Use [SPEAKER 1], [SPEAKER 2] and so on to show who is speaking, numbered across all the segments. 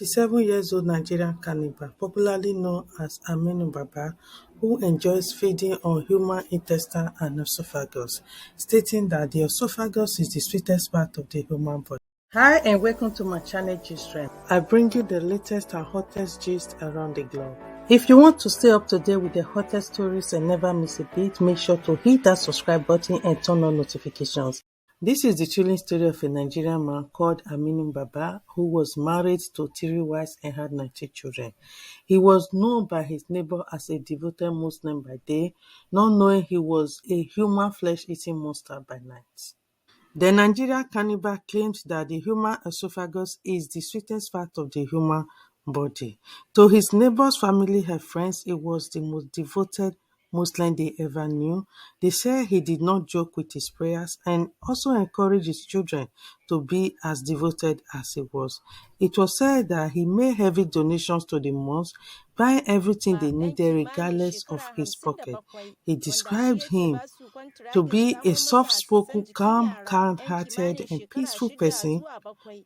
[SPEAKER 1] 57-year-old Nigerian cannibal, popularly known as Aminu Baba, who enjoys feeding on human intestine and esophagus, stating that the esophagus is the sweetest part of the human body. Hi and welcome to my channel Gist. I bring you the latest and hottest gist around the globe. If you want to stay up to date with the hottest stories and never miss a beat, make sure to hit that subscribe button and turn on notifications. This is the thrilling story of a Nigerian man called Aminu Baba, who was married to 3 wives and had 19 children. He was known by his neighbor as a devoted Muslim by day, not knowing he was a human flesh-eating monster by night. The Nigerian cannibal claims that the human esophagus is the sweetest part of the human body. To his neighbors, family, and friends, it was the most devoted Muslim they ever knew. They said he did not joke with his prayers and also encouraged his children to be as devoted as he was. It was said that he made heavy donations to the mosque, buying everything they needed regardless of his pocket. He described him to be a soft-spoken, calm, kind-hearted, and peaceful person,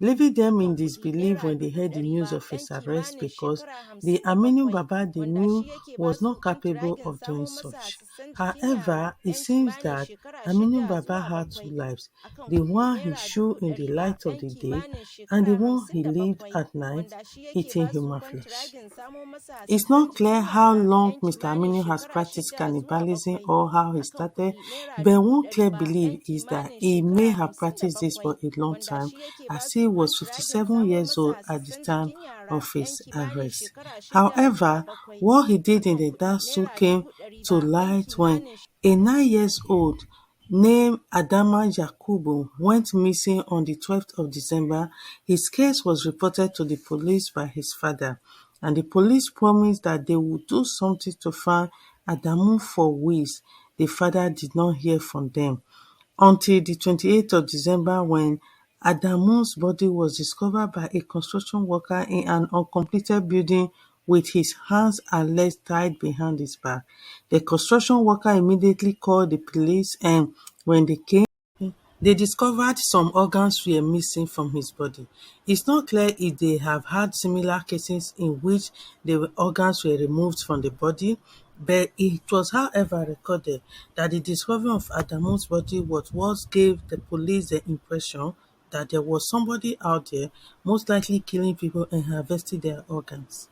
[SPEAKER 1] leaving them in disbelief when they heard the news of his arrest because the Aminu Baba they knew was not capable of doing such. However, it seems that Aminu Baba had two lives, the one he showed in the light of the day and the one he lived at night, eating human flesh. It's not clear how long Mr. Aminu has practiced cannibalism or how he started, but one clear belief is that he may have practiced this for a long time, as he was 57 years old at the time of his arrest. However, what he did in the dark soon came to light when a 9-year-old named Adama Yakubu went missing on the 12th of December. His case was reported to the police by his father, and the police promised that they would do something to find Adamu for weeks. The father did not hear from them until the 28th of December when Adamu's body was discovered by a construction worker in an uncompleted building with his hands and legs tied behind his back. The construction worker immediately called the police, and when they came, they discovered some organs were missing from his body. It's not clear if they have had similar cases in which the organs were removed from the body, but it was, however, recorded that the discovery of Adamu's body was what gave the police the impression that there was somebody out there, most likely killing people and harvesting their organs,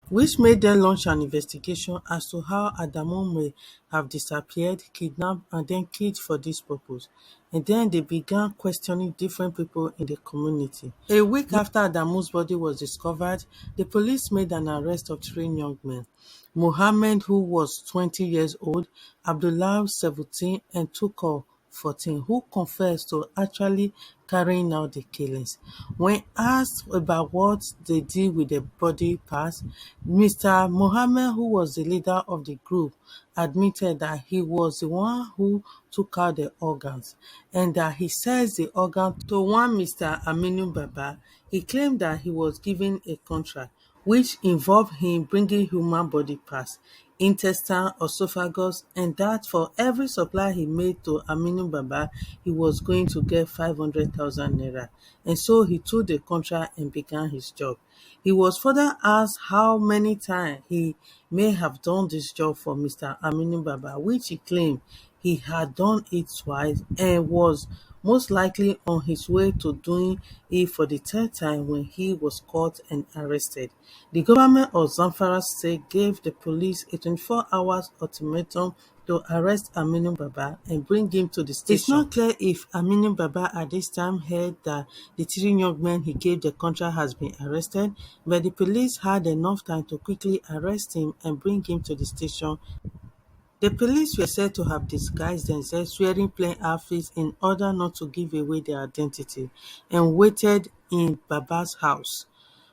[SPEAKER 1] which made them launch an investigation as to how Adamu may have disappeared, kidnapped, and then killed for this purpose. And then they began questioning different people in the community. A week after Adamu's body was discovered, the police made an arrest of 3 young men. Mohammed, who was 20 years old, Abdullah, 17, and Tukor, 14, who confessed to actually carrying out the killings. When asked about what they did with the body parts, Mr. Mohammed, who was the leader of the group, admitted that he was the one who took out the organs and that he sells the organ to one Mr. Aminu Baba. He claimed that he was given a contract which involved him bringing human body parts, intestine, esophagus, and that for every supply he made to Aminu Baba, he was going to get 500,000 naira. And so he took the contract and began his job. He was further asked how many times he may have done this job for Mr. Aminu Baba, which he claimed he had done it twice and was most likely on his way to doing it for the 3rd time when he was caught and arrested. The government of Zamfara State gave the police a 24-hour ultimatum to arrest Aminu Baba and bring him to the station. It's not clear if Aminu Baba at this time heard that the 3 young men he gave the contract has been arrested, but the police had enough time to quickly arrest him and bring him to the station. The police were said to have disguised themselves wearing plain outfits in order not to give away their identity, and waited in Baba's house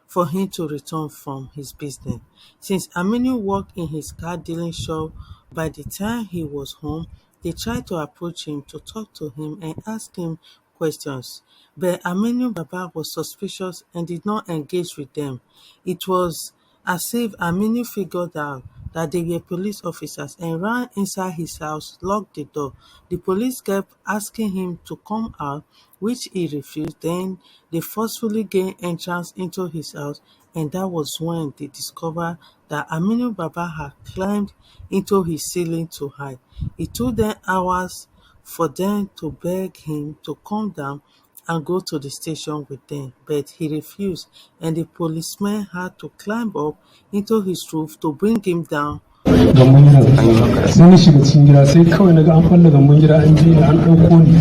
[SPEAKER 1] for him to return from his business. Since Aminu worked in his car dealing shop, by the time he was home, they tried to approach him to talk to him and ask him questions, but Aminu Baba was suspicious and did not engage with them. It was as if Aminu figured out that they were police officers and ran inside his house, locked the door. The police kept asking him to come out, which he refused. Then they forcefully gained entrance into his house, and that was when they discovered that Aminu Baba had climbed into his ceiling to hide. It took them hours for them to beg him to come down and go to the station with them, but he refused, and the policemen had to climb up into his roof to bring him down.
[SPEAKER 2] Gambon gida sai na shiga cikin gida sai kawai naga an falla gambon gida an je an ɗauko ni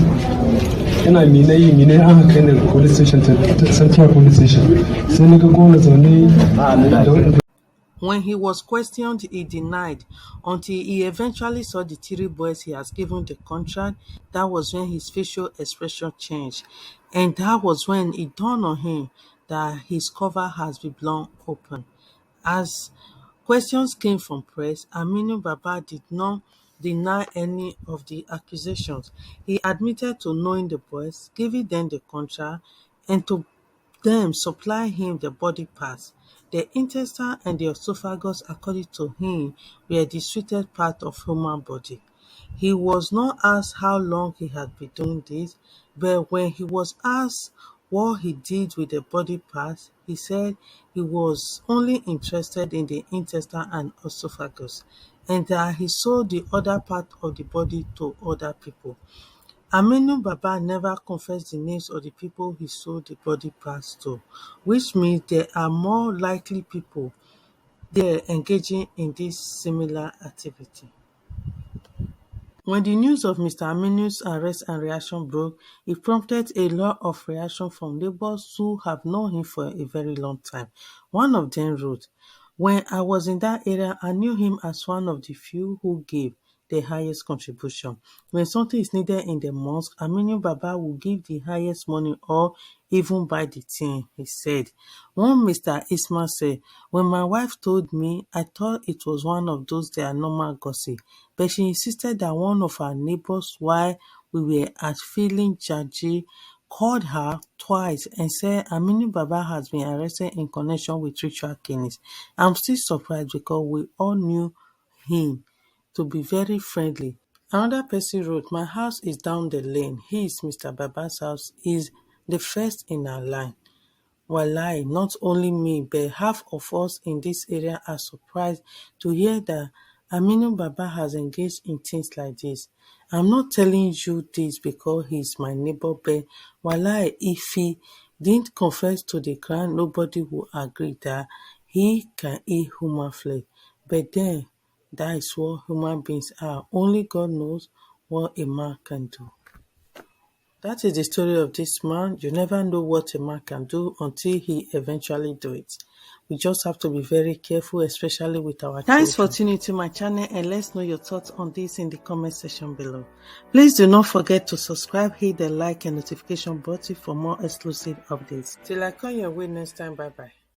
[SPEAKER 2] yana minai an haka ne police station central police station sai naga gona zaune.
[SPEAKER 1] When he was questioned, he denied until he eventually saw the 3 boys he has given the contract. That was when his facial expression changed, and that was when it dawned on him that his cover has been blown open. As questions came from press, Aminu Baba did not deny any of the accusations. He admitted to knowing the boys, giving them the contract, and to them supply him the body parts. The intestine and the oesophagus, according to him, were the sweetest part of human body. He was not asked how long he had been doing this, but when he was asked what he did with the body parts, he said he was only interested in the intestine and oesophagus, and that he sold the other part of the body to other people. Aminu Baba never confessed the names of the people he sold the body parts to, which means there are more likely people there engaging in this similar activity. When the news of Mr. Aminu's arrest and reaction broke, it prompted a lot of reaction from neighbors who have known him for a very long time. One of them wrote, "When I was in that area, I knew him as one of the few who gave the highest contribution. When something is needed in the mosque, Aminu Baba will give the highest money or even buy the thing," he said. One Mr. Ismail said, "When my wife told me, I thought it was one of those their normal gossip, but she insisted that one of our neighbors, while we were at Filin Jaji, called her twice and said Aminu Baba has been arrested in connection with ritual killings. I'm still surprised because we all knew him to be very friendly." Another person wrote, "My house is down the lane. His, Mr. Baba's house, is the first in our line. Wallahi, not only me, but half of us in this area are surprised to hear that Aminu Baba has engaged in things like this. I'm not telling you this because he's my neighbor, but wallahi, if he didn't confess to the crime, nobody would agree that he can eat human flesh. But then, that is what human beings are. Only God knows what a man can do." That is the story of this man. You never know what a man can do until he eventually do it. We just have to be very careful, especially with our children. Thanks for tuning to my channel, and let's know your thoughts on this in the comment section below. Please do not forget to subscribe, hit the like and notification button for more exclusive updates. Till I come your way next time, bye bye.